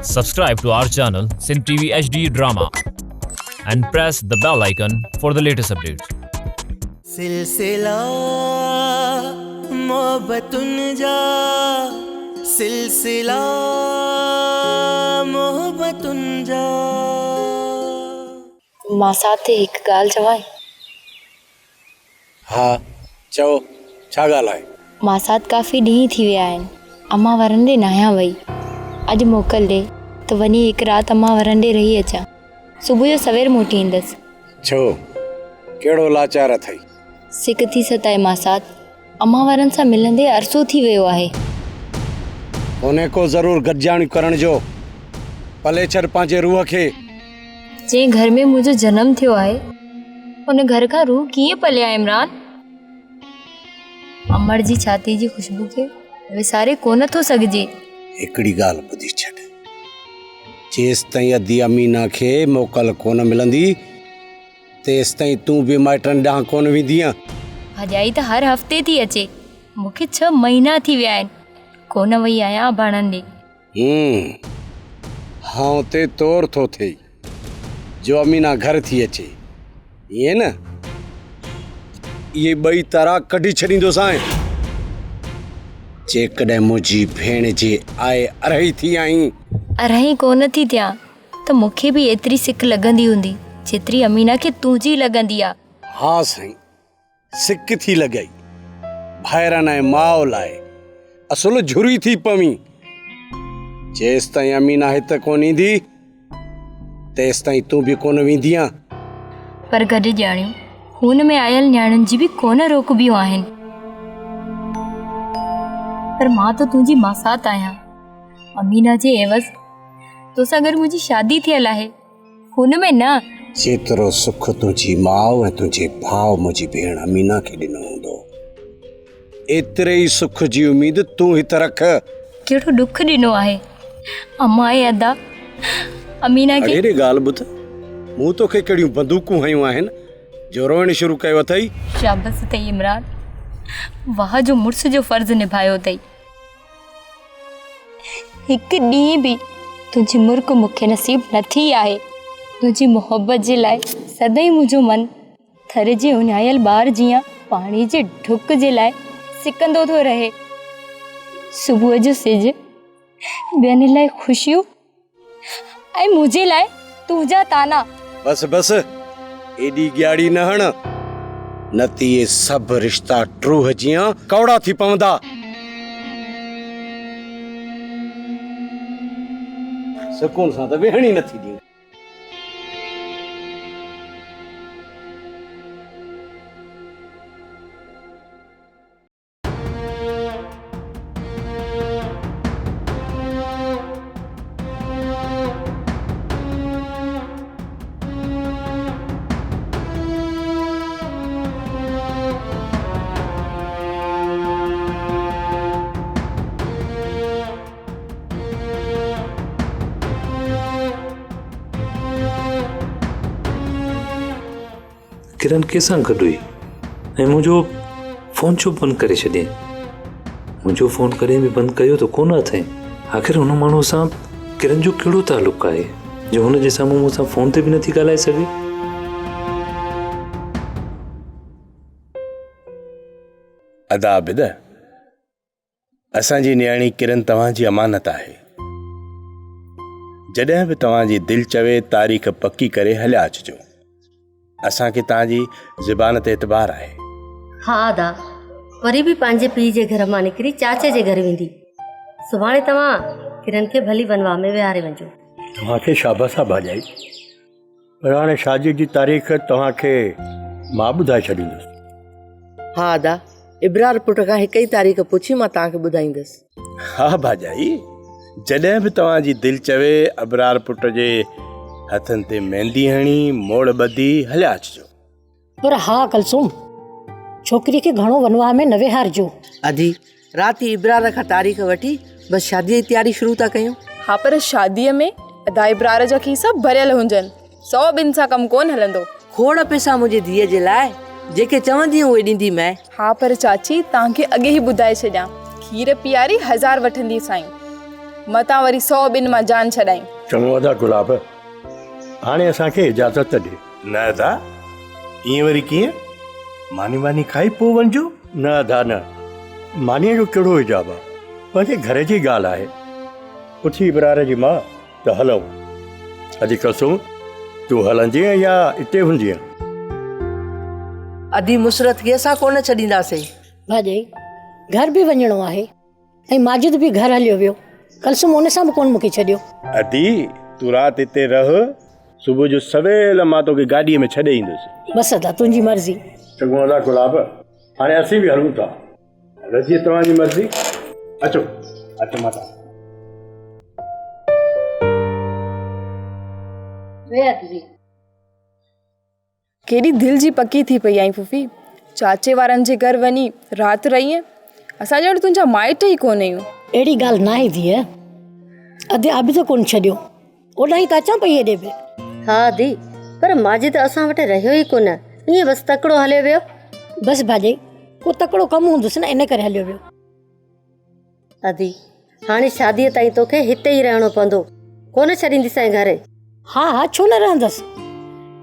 Subscribe to our channel Sin TV HD Drama and press the bell icon for the latest updates. सिलसिला मोहब्बतुन जा सिलसिला मोहब्बतुन जा मां साथ हिकु ॻाल्हि चवां। हा चओ, छा ॻाल्हि आहे? मां साथ काफ़ी ॾींहं थी विया आहिनि। अम्मा वरंडे न आहियां वई। अॼु मोकल ॾे त वञी हिकु राति अम्मा वरंडे रही अचां। सुबुह जो सवेर मोटी ईंदसि। छो कहिड़ो लाचार अथई? सिक थी सताए मां साथ। अम्मा वारनि सां मिलंदे अरसो थी वियो आहे। उन को ज़रूरु गॾिजाणी करण जो पले छॾ पंहिंजे रूह खे। जंहिं घर में मुंहिंजो जनमु थियो आहे उन घर खां रूह कीअं पलिया इमरान? अमर जी छाती जी ख़ुशबू खे विसारे कोन थो सघिजे। हिकिड़ी ॻाल्हि ॿुधी छॾ, जेसि ताईं अदी अमीना खे मोकल कोन मिलंदी तेसि ताईं तूं बि माइटनि ॾांहुं कोन वेंदीअ। भाॼाई त हर हफ़्ते थी अचे। मूंखे 6 महीना थी विया आहिनि कोन वई आहियां भाणनि ॾे। हाँ ते तौर थो थिए जो अमीना घर थी अचे, ईअं न? इहे ॿई तारा कढी छॾींदोसांइ। जेकॾहिं मुंहिंजी भेण जे आए अरही थी आहीं। अरही कोन थी थियां त मूंखे बि एतिरी सिक लॻंदी हूंदी जेतिरी अमीना खे तुंहिंजी लॻंदी आहे। हा साईं, सिक थी लॻई भाइरनि ऐं माउ लाइ असुल झुरी थी पवी। जेसि ताईं अमीना हिते कोन ईंदी तेसि ताईं तूं बि कोन वेंदीअ। पर गॾु ॼाणियूं खून में आयल न्याणियुनि जी बि कोन रोकबियूं आहिनि। पर मां त तुंहिंजी मासात आहियां। अमीना जे एवज़ तोसां गॾु मुंहिंजी शादी थियल आहे, खून में न। जेतिरो सुख तुंहिंजी माउ ऐं तुंहिंजे भाउ मुंहिंजी भेण अमीना खे ॾिनो हूंदो एतिरे ई सुख जी उमेद तूं हिते रख। कहिड़ो दुख ॾिनो आहे अम्मा ऐं अदा अमीना खे। अहिड़ी ॻाल्हि ॿुध, मूं तोखे कहिड़ियूं बंदूकूं हयूं आहिनि जो रोइण शुरू कयो अथई? शाबस अथई इमरान, वाह जो मुड़ुस जो फर्ज़ निभायो अथई। हिकु ॾींहुं बि तुंहिंजी मुर्क मूंखे नसीब न थी आहे। तुंहिंजी मोहबत जे लाइ सदाईं मुंहिंजो मन थर जे उञायल ॿार जीअं पाणी जे ढुक जे लाइ सिकंदो थो रहे। सुबुह जो सिज, ॿियनि लाइ ख़ुशियूं ऐं मुंहिंजे लाइ तुंहिंजा ताना। बस बस, एॾी ॻियाड़ी न हण, न त इहे सभु रिश्ता ट्रूह जीअं कौड़ा थी पवंदा। सुकून सां त वेहणी नथी ॾी। किरण कंहिंसां गॾु हुई ऐं मुंहिंजो फ़ोन छो बंदि करे छॾियईं? मुंहिंजो फ़ोन कॾहिं बि बंदि कयो त कोन अथई। आख़िर हुन माण्हू सां किरण जो कहिड़ो तालुक़ु आहे जो हुन जे साम्हूं मूंसां फ़ोन ते बि नथी ॻाल्हाए सघे? अदा आबिद, असांजी न्याणी किरण तव्हांजी अमानत आहे। जॾहिं बि तव्हांजी दिलि चवे तारीख़ पकी करे हलिया अचिजो। असांखे तव्हांजी ज़बान ते एतबार आहे। हा अदा, वरी बि पंहिंजे पीउ जे घर मां निकिरी चाचे जे घर वेंदी। सुभाणे तव्हां किरण खे भली वनवा में विहारे वञो। तव्हांखे शाबाश आहे भाॼाई, पर हाणे शादी जी तारीख़ तव्हांखे मां ॿुधाए छॾींदुसि। हा अदा, इब्रार पुट खां हिकु ई तारीख़ पुछी मां तव्हांखे ॿुधाईंदुसि। हा भाॼाई, जॾहिं बि तव्हांजी दिलि चवे अबरार पुट जे हथनि ते मेहंदी हणी मोड़ ॿधी हलिया अचिजो। पर हा कलसूम, छोकिरी खे घणो वनवाह में न विहारजो। अदी, राति इब्रार खां तारीख़ वठी बसि शादीअ जी तयारी शुरू था कयूं। हा, पर शादीअ में अदा इब्रार जा खीसा भरियल हुजनि। 100 ॿिनि सां कमु कोन हलंदो। खोड़ पैसा मुंहिंजी धीअ जे लाइ जेके चवंदी उहे ॾींदी मैं। हा, पर चाची तव्हांखे अॻे ई ॿुधाए छॾियां, खीर पीआरी 1000 वठंदी साईं। मतां वरी 100 ॿिनि मां जान छॾाई। चङो अदा गुलाब, हाणे असांखे इजाज़त ॾे। न अदा, ईअं वरी कीअं? मानी वानी खाई पोइ वञिजो। न अदा न, मानीअ जो कहिड़ो हिजाब आहे, पंहिंजे घर जी ॻाल्हि आहे। उथी इब्रार जी मां त हलूं। अॼु कसूं तूं हलंदीअ या हिते हूंदीअ? अदी मुसरत खे असां कोन छॾींदासीं। भाॼई घर बि वञिणो आहे ऐं माजिद बि घर हलियो वियो। कलसुम उन सां बि कोन मूंखे छॾियो। अदी तूं राति हिते रह, सुबुह जो सवेल मां तोखे गाॾीअ में छॾे ईंदुसि। बसि अदा तुंहिंजी मर्ज़ी। चङो अदा गुलाब, हाणे असीं बि हलूं था। रज़ी तव्हांजी मर्ज़ी। अचो अचो माता। केॾी दिलि जी पकी थी पई आई फुफी। चाचे वारनि जे घर वञी राति रही। असां ॼण तुंहिंजा माइट ई कोन आहियूं। अहिड़ी ॻाल्हि न आहे धीअ, अधे आबि त कोन छॾियो, ओॾा ई त अचां पई हेॾे बि। हा दी, पर माजिद असां वटि रहियो ई कोन, ईअं बसि तकिड़ो हलियो वियो। बसि भाॼई को तकिड़ो कमु हूंदुसि न, इन करे हलियो वियो। अदी हाणे शादीअ ताईं तोखे हिते ई रहणो पवंदो, कोन छॾींदीसांइ घरे। हा हा छो न रहंदसि,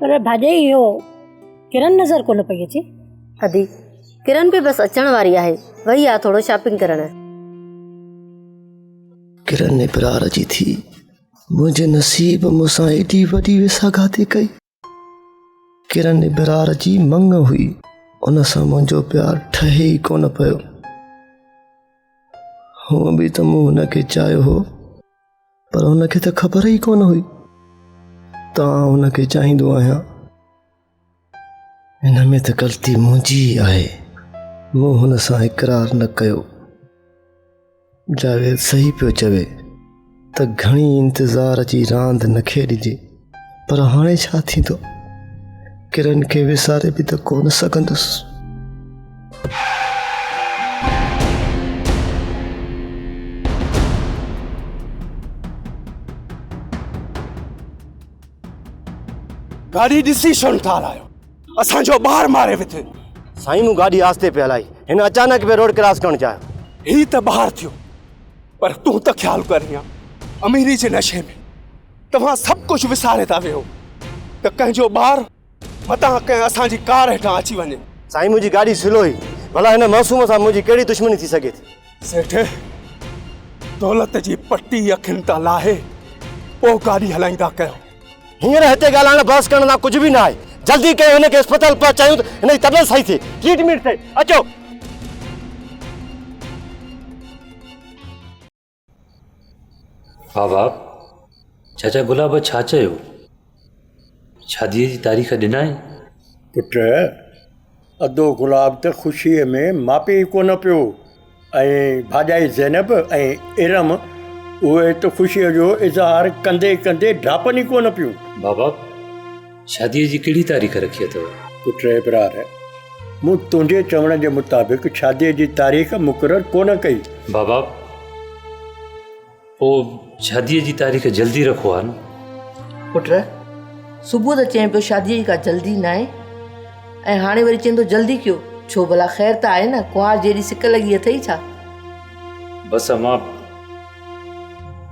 पर भाॼई इहो किरन नज़र कोन पई अचे। अदी किरन बि बसि अचण वारी आहे, वई आहे थोरो शॉपिंग करणु। किरन इब्रार जी थी, मुंहिंजे नसीब मूंसां एॾी वॾी विसागाती कई। किरन इब्रार जी मंग हुई, उन सां मुंहिंजो प्यारु ठहे ई कोन पियो। हूअं बि त मूं हुनखे चाहियो हो, पर हुनखे त ख़बर ई कोन हुई त हुनखे चाहींदो आहियां। हिन में त ग़लती मुंहिंजी आहे, मूं हुन सां इक़रार न कयो। जावेद सही पियो चवे त घणी इंतज़ार जी रांदि न खेॾिजे, पर हाणे छा थींदो? किरन खे विसारे बि त कोन सघंदुसि। गाड़ी ॾिसी छो था हलायो? असांजो ॿार मारे विथे। साईं मूं गाॾी आस्ते पे हलाई, हिन अचानक पे रोड क्रॉस करणु चाहियो। ही त ॿाहिरि थियो, पर तूं त ख़्यालु कर, अमीरी जे नशे में तव्हां सभु कुझु विसारे था वियो त कंहिंजो ॿार मतां कंहिं असांजी कार हेठां अची वञे। साईं मुंहिंजी गाॾी स्लो हुई, भला हिन मासूम सां मुंहिंजी कहिड़ी दुश्मनी थी सघे थी? सेठ, दौलत जी पटी अखियुनि तां लाहे पोइ गाॾी हलाईंदा कयो। हींअर हिते ॻाल्हाइण बहस करण लाइ कुझु बि न आहे। जल्दी कयो, हिनखे अस्पताल पहुचायूं त हिन जी तबियत सही थिए, ट्रीटमेंट थिए। अचो। हा बाप, चाचा गुलाब छा चयो? शादीअ जी तारीख़ ॾिनाई? पुट, अदो गुलाब त ख़ुशीअ में मापे ई कोन पियो, ऐं भाॼाई ज़ैनब ऐं इरम उहे त ख़ुशीअ जो इज़हार कंदे कंदे ढापनि ई कोन पियूं। बाबा, शादीअ जी कहिड़ी तारीख़ रखी अथव? पुट इब्रार, मूं तुंहिंजे चवण जे मुताबिक़ शादीअ जी तारीख़ मुक़ररु कोन कई। बाबा, पोइ शादीअ जी तारीख़ जल्दी रखो आहे न? पुट, सुबुह त चए पियो शादीअ जी का जल्दी न आहे, ऐं हाणे वरी चवंदो जल्दी कयो, छो भला ख़ैर त आहे न, कुंवार जहिड़ी सिक लॻी अथई छा? बसि अम्मा,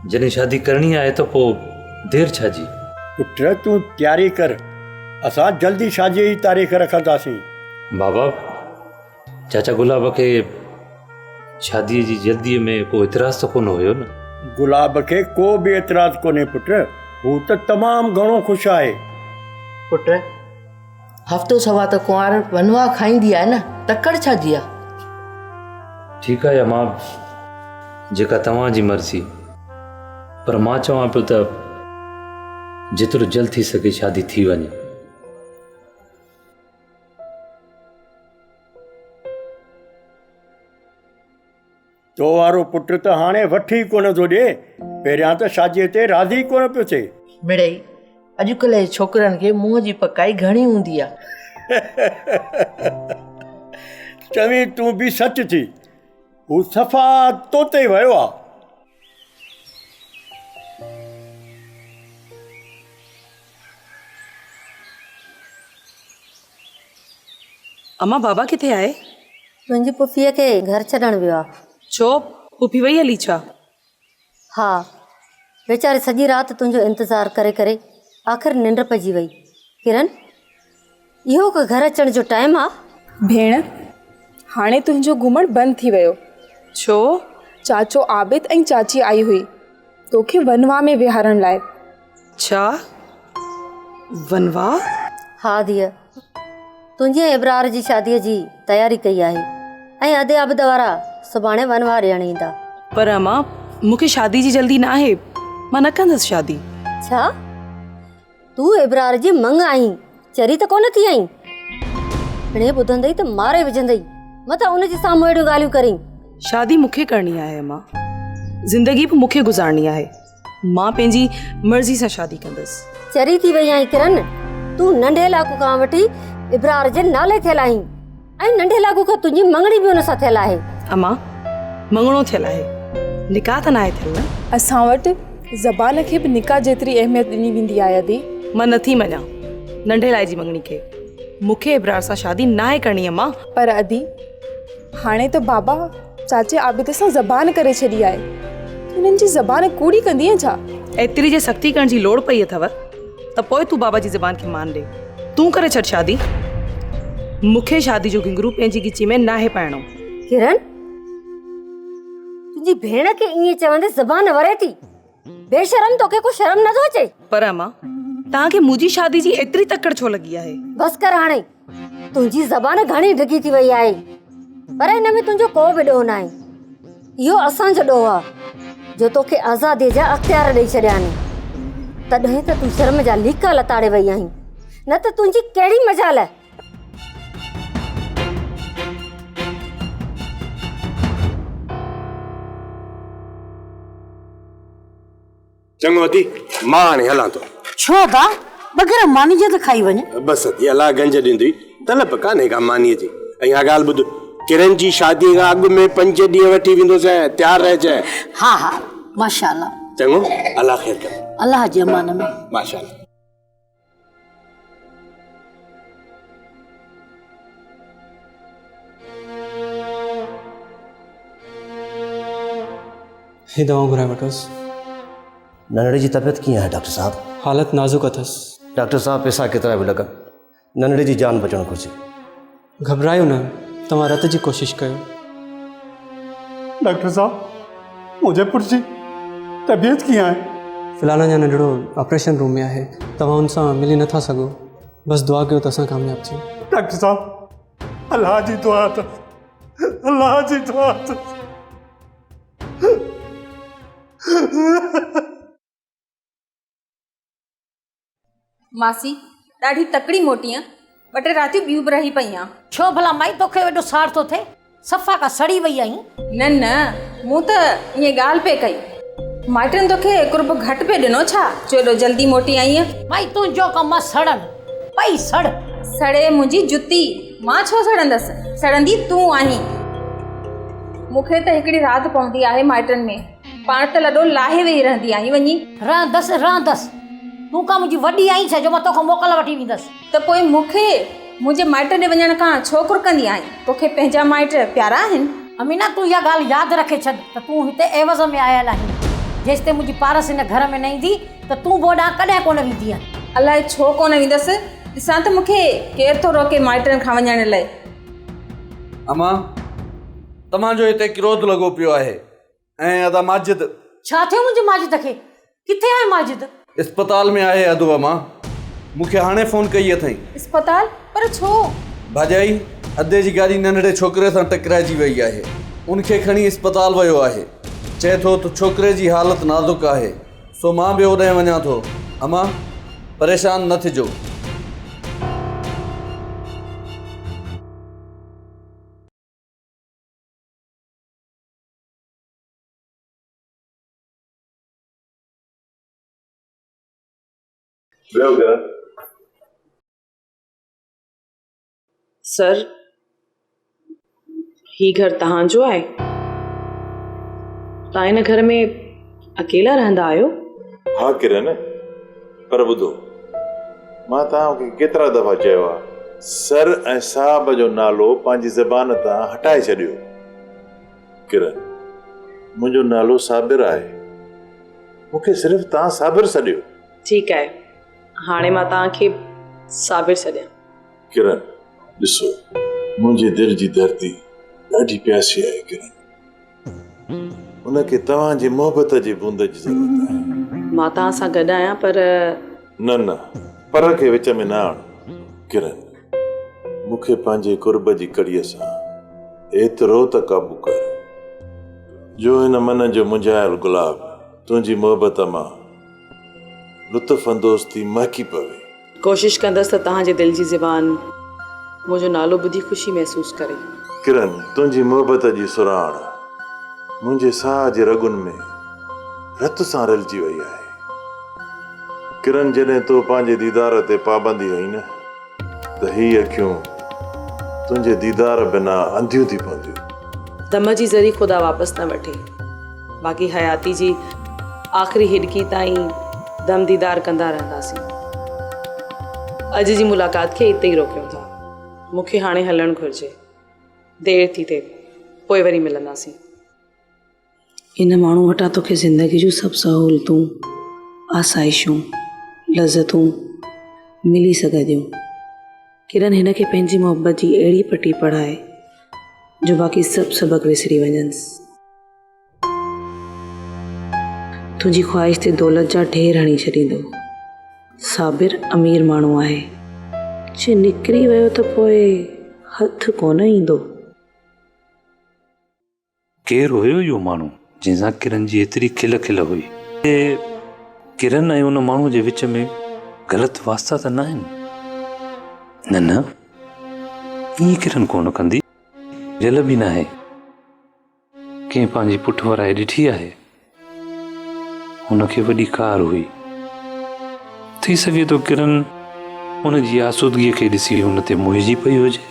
जॾहिं शादी करणी आहे त पोइ देरि छा जी? पुट तूं तयारी कर, असां जल्दी शादीअ जी तारीख़ रखंदासीं। बाबा, चाचा गुलाब खे शादीअ जी जल्दीअ में को एतिराज़ त कोन हुयो न? गुलाब खे को बि एतिराज़ कोन्हे पुट, हू त तमामु घणो ख़ुशि आहे। पुट, हफ़्तो सवा त कुंवार वनवा खाईंदी आहे न, तकड़ छा जी आहे? ठीकु आहे अम्मा, जेका तव्हांजी मर्ज़ी, पर मां चवां पियो त जेतिरो जल्द थी सघे शादी थी वञे। तो वारो पुट त हाणे वठी कोन थो ॾिए, पहिरियां त शादीअ ते राज़ी कोन पियो थिए। मिड़ई, अॼुकल्ह जे छोकिरनि खे मुंहं जी पकाई घणी हूंदी आहे। चवी तूं बि सच थी, हू सफ़ा तोते वियो आहे। अम्मा बाबा किथे आहे? मुंहिंजी पुफीअ खे घर छॾण वियो आहे। छो, पुफी वई हली छा? हा वेचारे सॼी राति तुंहिंजो इंतज़ारु करे करे आख़िर निंड पइजी वई। किरण इहो को घर अचण जो टाइम आहे? भेण हाणे तुंहिंजो घुमण बंदि थी वियो। छो चाचो आबिद ऐं चाची आई हुई तोखे वनवा में विहारण लाइ। छा वनवा? हा धीअ, तुंहिंजी इब्रार जी शादीअ जी तयारी कई आहे ऐं अदे आबिद वारा सुभाणे वनवा ॾियण ईंदा। पर अम्मा मूंखे शादी जी जल्दी न आहे, मां न कंदसि शादी। छा तूं इब्रार जी मंग आहीं, चरी त कोन थी आहीं? हिणे ॿुधंदई त मारे विझंदई, मथां उनजे साम्हूं अहिड़ियूं ॻाल्हियूं करीं। शादी मूंखे करणी आहे अम्मा, ज़िंदगी बि मूंखे गुज़ारणी आहे। मां पंहिंजी मर्ज़ी सां शादी कंदसि। चरी थी वई आहीं किरण, तूं नंढे लाकू खां वठी इब्रार जे नाले थियल आहीं ऐं नंढे लाकू खां तुंहिंजी मंगणी बि हुन सां थियल आहे। अम्मा मंगणो थियल आहे, निकाह त न आहे थियल न। असां वटि ज़बान खे बि निकाह जेतिरी अहमियत ॾिनी वेंदी आहे अदी। मां नथी मञां नंढे लाइ जी मंगणी खे। मूंखे इब्रार सां शादी न आहे करणी अम्मा। पर अदी हाणे त बाबा चाचे आबिद सां ज़बान करे छॾी आहे, हुननि जी ज़बान कूड़ी कंदी छा? एतिरी जे सख़्ती करण जी लोड़ पई अथव त पोइ तूं बाबा जी ज़बान खे मान ॾे। तूं करे छॾ शादी। मूंखे शादी जो घिंगरू पंहिंजी गिची में नाहे पाइणो। किरण तुंहिंजी भेण खे ईअं चवंदे ज़बान वरे थी? बेशरम, तोखे को शर्म नथो अचे? पर अम्मा तव्हांखे मुंहिंजी शादी जी एतिरी तकड़ छो लॻी आहे? बस कर हाणे, तुंहिंजी ज़बान घणी ढिघी थी वई आहे, पर हिन में तुंहिंजो को बि ॾोह न आहे। इहो असांजो ॾोह आहे जो तोखे आज़ादीअ जा अख़्तियार ॾेई छॾिया आहिनि। तॾहिं त तूं शर्म जा लीका लताड़े वई आहीं, न त तुंहिंजी कहिड़ी मजाल आहे। चङो अदी, मां हाणे हलां थो। छो दा बग़ैर मानी जे त खाई वञे? बसि अदी, अलाह गंज ॾींदी, तलब कान्हे का मानीअ जी। ऐं हा ॻाल्हि ॿुध, किरण जी शादीअ खां अॻु में 5 ॾींहं वठी वेंदोसीं, तयारु रहिजांइ। हा हा माशाअल्लाह। चङो, अलाह ख़ैर करे। अल्लाह जे अमान में। माशाअल्लाह। ही दवाऊं घुराए वठोसि। नंढड़े जी तबियत कीअं आहे डॉक्टर साहब? हालत नाज़ुक अथसि। डॉक्टर साहब पैसा केतिरा बि लॻनि, नंढड़े जी जान बचणु घुरिजे। घबरायो न, तव्हां रत जी कोशिशि कयो। डॉक्टर साहब मुंहिंजे पुट जी तबियत कीअं आहे? फ़िलहाल अञा नंढड़ो ऑपरेशन रूम में आहे, तव्हां हुन सां मिली नथा सघो। बसि दुआ कयो त असां कामयाबु थियूं। डॉक्टर साहब अल्लाह जी दुआ अथसि, अल्लाह जी दुआ अथसि। मासी ॾाढी तकड़ी मोटी आहे, 2 टे रातियूं ॿियूं बि रही पई आहे। छो भला माई तोखे एॾो साड़ थो थिए? सफ़ा का सड़ी वई आहीं। न न मूं त ईअं ॻाल्हि पे कई, माइटनि तोखे कुर्ब घटि पे ॾिनो छा जो एॾो जल्दी मोटी आई आहे? माई तुंहिंजो कमु आहे सड़न, पई सड़। सड़े मुंहिंजी जुती, मां छो सड़ंदसि? सड़ंदी तूं आहीं। मूंखे त हिकिड़ी राति पवंदी आहे माइटनि में, पाण त लॾो लाहे वेही रहंदी आहीं वञी। रहंदसि तूं का मुंहिंजी वॾी आई छा जो मां तोखां मोकल वठी वेंदसि? त पोइ मूंखे मुंहिंजे माइट ॾे वञण खां छो कुरकंदी आहीं? तोखे पंहिंजा माइट प्यारा आहिनि? अमीना तूं इहा ॻाल्हि यादि रखे छॾ त तूं हिते एवज़ में आयल आहीं। जेसि ताईं मुंहिंजी पारस हिन घर में न ईंदी त तूं बोॾां कॾहिं कोन वेंदी आहे। अलाए छो कोन वेंदसि, ॾिसां त मूंखे केरु थो रोके माइटनि खां वञण लाइ। अम्मा तव्हांजो हिते क्रोध लॻो पियो आहे। ऐं अदा माजिद, छा थियो मुंहिंजे माजिद खे? किथे आहे माजिद? अस्पताल में आहे अदो। अम्मा मूंखे हाणे फ़ोन कई अथई। अस्पताल? पर छो? भाॼाई अधे जी गाॾी नंढड़े छोकिरे सां टकराइजी वई आहे, उनखे खणी अस्पताल वियो आहे। चए थो त छोकिरे जी हालत नाज़ुक आहे, सो मां बि होॾे वञा थो। अम्मा परेशान न थिजो। सर ही घर तव्हांजो आहे? तव्हां हिन घर में अकेला रहंदा आहियो? हाँ किरण, पर ॿुधो, मां तव्हांखे केतिरा दफ़ा चयो आहे, सर ऐं साहब जो नालो पंहिंजी ज़बान तां हटाए छॾियो। किरण, मुंहिंजो नालो साबिर आहे मूंखे सिर्फ़ु तव्हां साबिर सॾियो। ठीकु आहे, हाणे मां तव्हांखे साबिर सॾियां। किरण ॾिसो, मुंहिंजे दिलि जी धरती ॾाढी प्यासी आहे किरण। उनखे तव्हांजी मोहबत जी बूंद जी ज़रूरत आहे। मां तव्हां सां गॾु आहियां, पर न पर खे विच में न आण। किरण, मूंखे पंहिंजे कुर्ब जी कड़ीअ सां एतिरो त क़ाबू कर जो हिन मन जो मुंझायल गुलाब तुंहिंजी मोहबत मां लुत्फ़ अंदोज़ थी महकी पवे। कोशिश कंदसि त तव्हांजे दिलि जी ज़बान मुंहिंजो नालो ॿुधी ख़ुशी महसूस करे। किरण, तुंहिंजी मोहबत जी सुराण मुंहिंजे साह जे रगुनि में रत सां रलिजी वई आहे। किरण, जॾहिं तो पंहिंजे दीदार ते पाबंदी हई न त ही अखियूं तुंहिंजे दीदार बिना अंधियूं थी पवंदियूं। दम जी ज़री ख़ुदा वापसि न वठे, बाक़ी हयाती जी आख़िरी हिॾकी ताईं दम दीदार कंदा रहंदासीं। अॼु जी मुलाक़ात खे हिते ई रोकियूं था। मूंखे हाणे हलणु घुरिजे, देरि थी थिए, पोइ वरी मिलंदासीं। इन माण्हू वटां तोखे ज़िंदगी जूं सभु सहूलियतूं, आसाइशूं, लज़तूं मिली सघंदियूं। किरण हिन खे पंहिंजी मोहबत जी अहिड़ी पटी पढ़ाए जो बाक़ी सभु सबक़ विसरी वञनिसि। तुंहिंजी ख़्वाहिश ते दौलत जा ढेर हणी छॾींदो। साबिर अमीर माण्हू आहे, जे निकिरी वियो त पोइ हथु कोन ईंदो। केरु हुयो इहो माण्हू जंहिंसां किरण जी एतिरी खिल खिल हुई? किरण ऐं उन माण्हू जे विच में ग़लति वास्ता त न आहिनि? न ईअं किरण कोन कंदी। जल बि न आहे, कंहिं पंहिंजी पुठि वाराए ॾिठी आहे। हुनखे वॾी कार हुई। थी सघे थो किरण हुनजी आसूदगीअ खे ॾिसी हुन ते मुहिजी पई हुजे।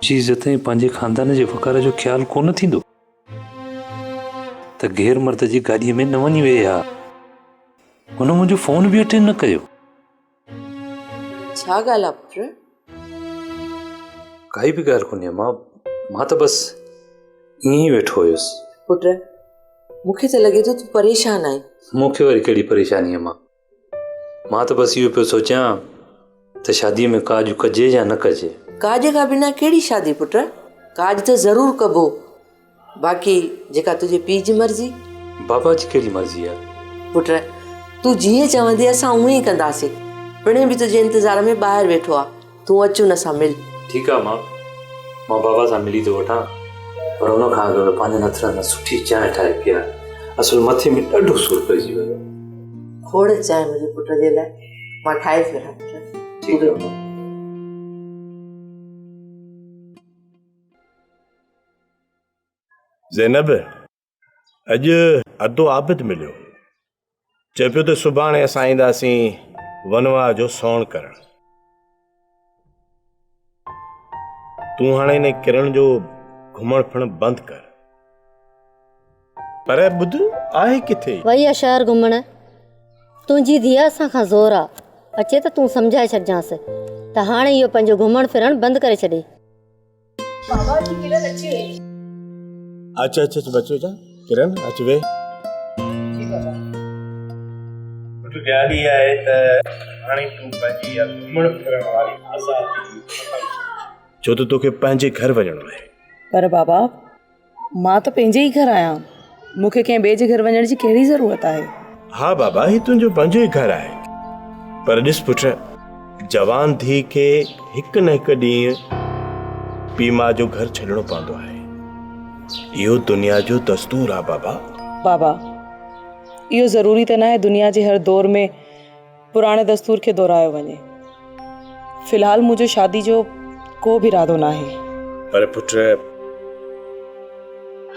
जी इज़त ऐं पंहिंजे ख़ानदान जे वक़ार जो ख़्यालु कोन थींदो त गैर मर्द जी गाॾीअ में न वञी विया। हुन मुंहिंजो फ़ोन बि अटेंड न कयो। छा ॻाल्हि आहे पुट? काई बि ॻाल्हि कोन्हे मां त बसि ईअं ई वेठो हुयुसि। पुट, मूंखे त लॻे थो तूं परेशान आहीं। मूंखे वरी कहिड़ी परेशानी आहे? मां त बसि इहो पियो सोचियां त शादीअ में काज कजे या न कजे। काज खां बिना कहिड़ी शादी पुट? काज त ज़रूरु कबो, बाक़ी जेका तुंहिंजे पीउ जी मर्ज़ी। बाबा जी कहिड़ी मर्ज़ी आहे? पुट, तूं जीअं चवंदी असां उअं ई कंदासीं। पिणे बि तुंहिंजे इंतज़ार में ॿाहिरि वेठो आहे, तूं अचु हुन सां मिल। ठीकु आहे, मां बाबा सां मिली थो वठां, पर हुन खां अॻु पंहिंजे हथनि सां सुठी चांहि ठाहे पिया। असुल मथे में ॾाढो सूरु पइजी वियो। खोड़ चांहि मुंहिंजे पुट जे लाइ, मां ठाहे थी वठां पुट। ठीकु आहे। ज़ैनब, अॼु अदो आबिद मिलियो, चए पियो त सुभाणे असां ईंदासीं वनवा जो सौण करण। तूं हाणे इन किरण जो घुमण फिरण बंदि कर। पर ॿुध, आहे किथे? वई आहे शहर घुमण। तुंहिंजी धीअ असां खां ज़ोर आहे, अचे त तूं सम्झाए छॾिजांसि त हाणे इहो पंहिंजो घुमण फिरण बंदि करे छॾे। बाबा जी किरण अचे। अच्छा बचो जा किरण अच वे। ॻाल्हि आहे त हाणे तूं पंहिंजी घुमण फिरण वारी आज़ादी छो त तोखे पंहिंजे घर वञणो आहे। पर बाबा, मां त पंहिंजे ई घर आहियां, मूंखे कंहिं ॿिए जे घर वञण जी कहिड़ी ज़रूरत आहे? हा बाबा, ही तुंहिंजो पंहिंजो ई घर आहे, पर ॾिस पुट, जवान धीउ खे हिकु न हिकु ॾींहुं पीउ माउ जो घर छॾणो पवंदो आहे। इहो दुनिया जो दस्तूर आहे बाबा। बाबा, इहो ज़रूरी त न आहे दुनिया जे हर दौर में पुराणे दस्तूर खे दोहरायो वञे। फ़िलहालु मुंहिंजो शादी जो को बि इरादो न आहे। पर पुट,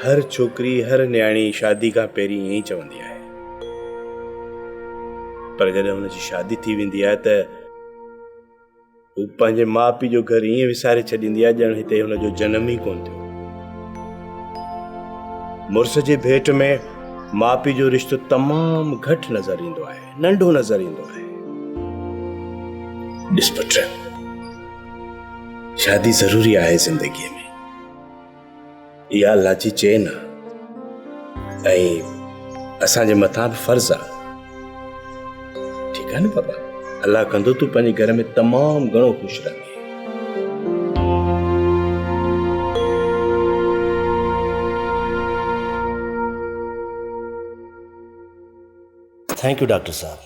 हर छोकिरी हर न्याणी शादी खां पहिरीं ईअं ई चवंदी आहे, पर जॾहिं हुनजी शादी थी वेंदी आहे त हू पंहिंजे माउ पीउ जो घर ईअं विसारे छॾींदी आहे ॼण हिते हुनजो जनम ई कोन थियो। मुड़ुस जे भेट में माउ पीउ जो रिश्तो तमामु घटि नज़र ईंदो आहे, नंढो नज़र ईंदो आहे। ॾिस पुट, शादी ज़रूरी आहे ज़िंदगीअ में, इहा अल्लाह जी चेन आहे। ऐं असांजे मथां बि फर्ज़ आहे। ठीकु आहे न बाबा? अल्लाह कंदो तूं पंहिंजे घर में तमामु घणो ख़ुशि रहे। थैंक यू डॉक्टर साहब,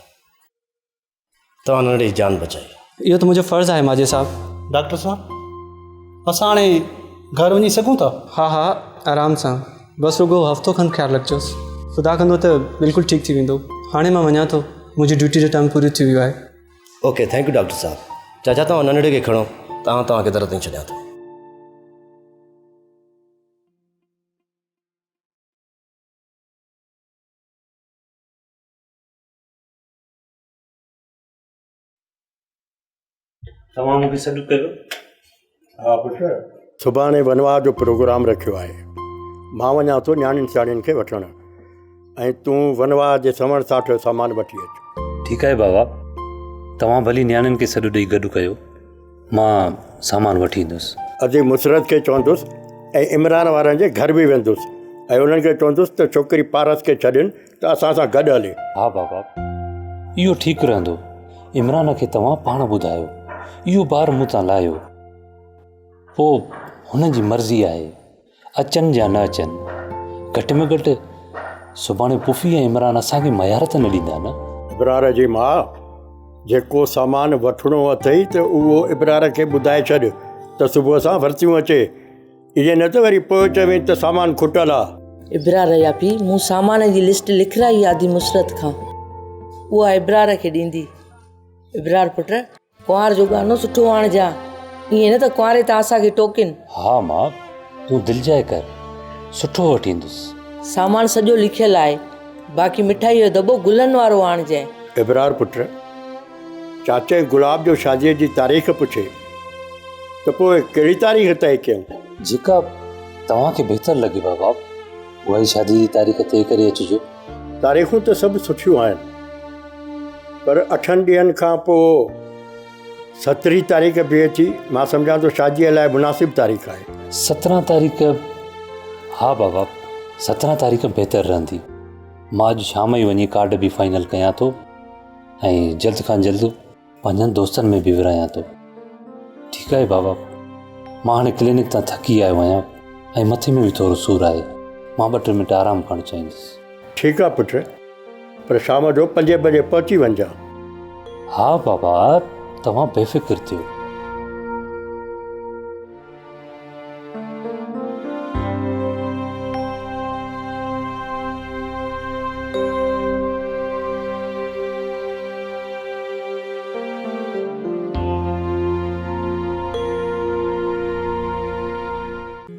तव्हां नंढे जी जान बचाई। इहो त मुंहिंजो फ़र्ज़ु आहे माजे साहब। डॉक्टर साहब, असां हाणे घर वञी सघूं था? हा हा, आराम सां, बसि रुगो हफ़्तो खनि ख़्यालु रखिजोसि। ख़ुदा कंदो त बिल्कुलु ठीकु थी वेंदो। हाणे मां वञा थो, मुंहिंजी ड्यूटी जो टाइम पूरी थी वियो आहे। ओके, थैंक यू डॉक्टर साहब। चाचा तव्हां नंढड़े खे खणो, तव्हांखे दर ताईं छॾियां थो। तव्हां मूंखे सॾु कयो? हा पुटु, सुभाणे वनवाह जो प्रोग्राम रखियो आहे। मां वञा थो न्याणियुनि सियाणियुनि खे वठणु, ऐं तूं वनवाह जे सवण साठ जो सामान वठी अचु। ठीकु आहे बाबा, तव्हां भली न्याणियुनि खे सॾु ॾेई गॾु कयो, मां सामान वठी ईंदुसि। अॼु मुसरत खे चवंदुसि ऐं इमरान वारनि जे घर बि वेंदुसि ऐं उन्हनि खे चवंदुसि त छोकिरी पारस खे छॾनि त असां सां गॾु हले। हा बाबा, इहो ठीकु रहंदो। इमरान खे तव्हां पाण ॿुधायो, इहो ॿार मूं तां लाहियो, पोइ हुन जी मर्ज़ी आहे, अचनि या न अचनि। घटि में घटि सुभाणे पुफी ऐं इमरान असांखे मयार त न ॾींदा न? इब्रार जी माउ, जेको सामान वठिणो अथई त उहो इब्रार खे ॿुधाए छॾ त सुबुह सां वरितियूं अचे। इहे न त वरी पोइ चवे त सामान खुटल आहे। इब्रार या पी, मूं सामान जी लिस्ट लिखराई आदि मुसरत खां, उहा इब्रार खे ॾींदी। इब्रार पुट, कुंवार जो गानो सुठो आणिजा, ईअं न त कुंवारे त असांखे टोकिन। हा मां, तूं दिलि जाए कर, सुठो वठी ईंदुसि। सामान सॼो लिखियलु आहे, बाक़ी मिठाई जो दॿो गुलनि वारो आणिजांइ। इब्रार पुट, चाचे गुलाब जो शादीअ जी तारीख़ पुछे त पोइ कहिड़ी तारीख़ तइ कयूं? जेका तव्हांखे बहितर लॻे बाबा, उहा ई शादी जी तारीख़ तइ करे अचिजो। तारीख़ूं त सभु सुठियूं आहिनि, पर 8 ॾींहंनि खां पोइ 17 तारीख़ बि अची मां सम्झां थो शादीअ लाइ मुनासिबु तारीख़ आहे। 17 तारीख़? हा बाबा, 17 तारीख़ बहितर रहंदी। मां अॼु शाम ई वञी कार्ड बि फाइनल कयां थो ऐं जल्द खां जल्द पंहिंजनि दोस्तनि में बि विरायां थो। ठीकु आहे बाबा, मां हाणे क्लिनिक तां थकी आयो आहियां ऐं मथे में बि थोरो सूरु आहे। मां 2-3 मिंट आराम करणु चाहींदुसि। ठीकु आहे पुटु, पर शाम जो 5 बजे पहुची वञिजां। हा बाबा, तव्हां बेफ़िक्र थियो।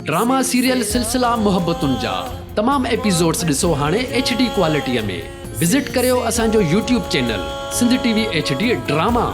ड्रामा सीरियल सिलसिला मोहब्बतुनि जा तमाम एपिसोड्स ॾिसो हाणे HD क्वालिटीअ में। विज़िट करियो असांजो YouTube channel Sindh TV HD drama.